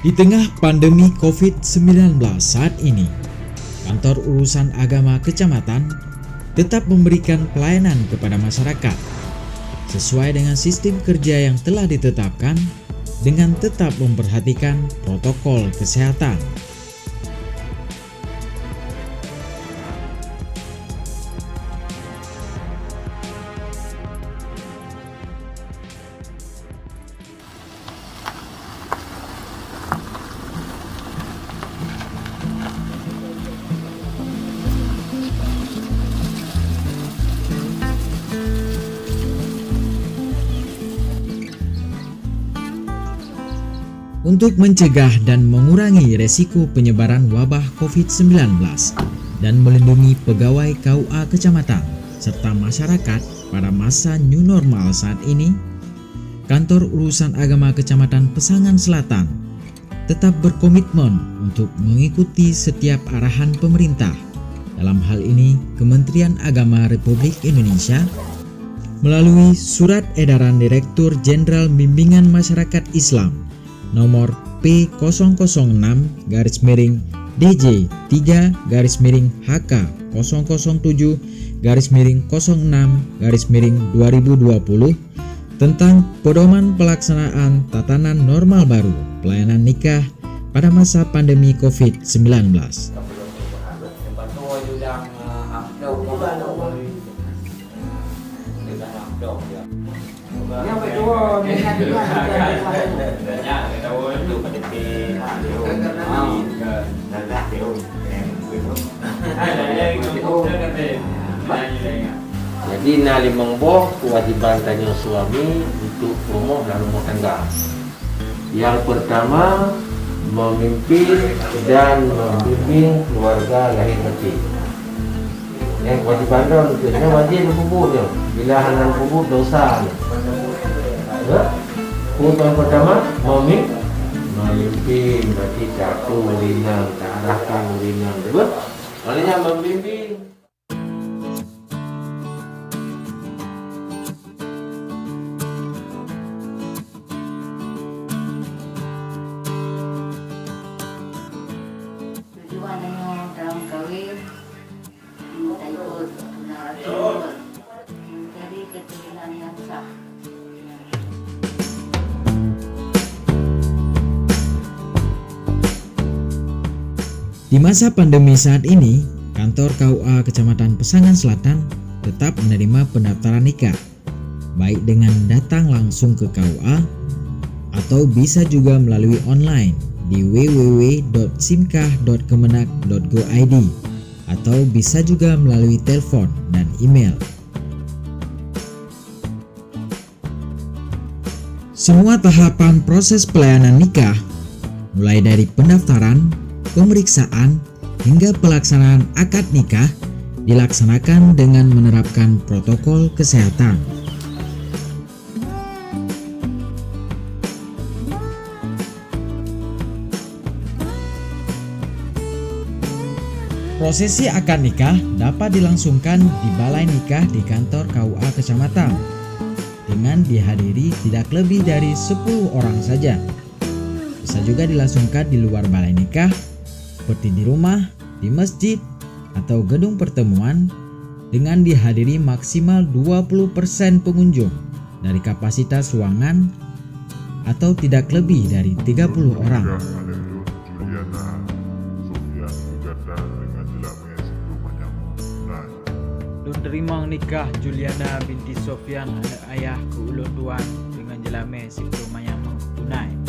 Di tengah pandemi COVID-19 saat ini, Kantor Urusan Agama Kecamatan tetap memberikan pelayanan kepada masyarakat sesuai dengan sistem kerja yang telah ditetapkan dengan tetap memperhatikan protokol kesehatan. Untuk mencegah dan mengurangi resiko penyebaran wabah COVID-19 dan melindungi pegawai KUA Kecamatan serta masyarakat pada masa new normal saat ini, Kantor Urusan Agama Kecamatan Pesangan Selatan tetap berkomitmen untuk mengikuti setiap arahan pemerintah. Dalam hal ini, Kementerian Agama Republik Indonesia melalui Surat Edaran Direktur Jenderal Bimbingan Masyarakat Islam nomor P001-DJ3-HK007-06-2020 tentang pedoman pelaksanaan tatanan normal baru pelayanan nikah pada masa pandemi COVID-19. Jadi nalimengboh kewajiban tanya suami untuk rumah dan rumah tangga. Yang pertama, memimpin dan membimbing keluarga lahir batin. Yang kewajiban itu wajib berkubur. Bila hanan kubur dosa. Kewajiban pertama, memimpin berarti satu melinang, arahkan melinang, betul? Maknanya membimbing. Tujuannya dalam kawin kita ikut narasi menjadi keturunan yang sah. Di masa pandemi saat ini, Kantor KUA Kecamatan Pesangan Selatan tetap menerima pendaftaran nikah, baik dengan datang langsung ke KUA atau bisa juga melalui online di www.simkah.kemenak.go.id atau bisa juga melalui telepon dan email. Semua tahapan proses pelayanan nikah, mulai dari pendaftaran, pemeriksaan, hingga pelaksanaan akad nikah dilaksanakan dengan menerapkan protokol kesehatan. Prosesi akad nikah dapat dilangsungkan di balai nikah di kantor KUA Kecamatan dengan dihadiri tidak lebih dari 10 orang saja. Bisa juga dilangsungkan di luar balai nikah seperti di rumah, di masjid, atau gedung pertemuan dengan dihadiri maksimal 20% pengunjung dari kapasitas ruangan atau tidak lebih dari 30 orang. Dun terima nikah Juliana binti Sofyan anak ayah ke Ulun Duan dengan jelame si perumah yang tunai.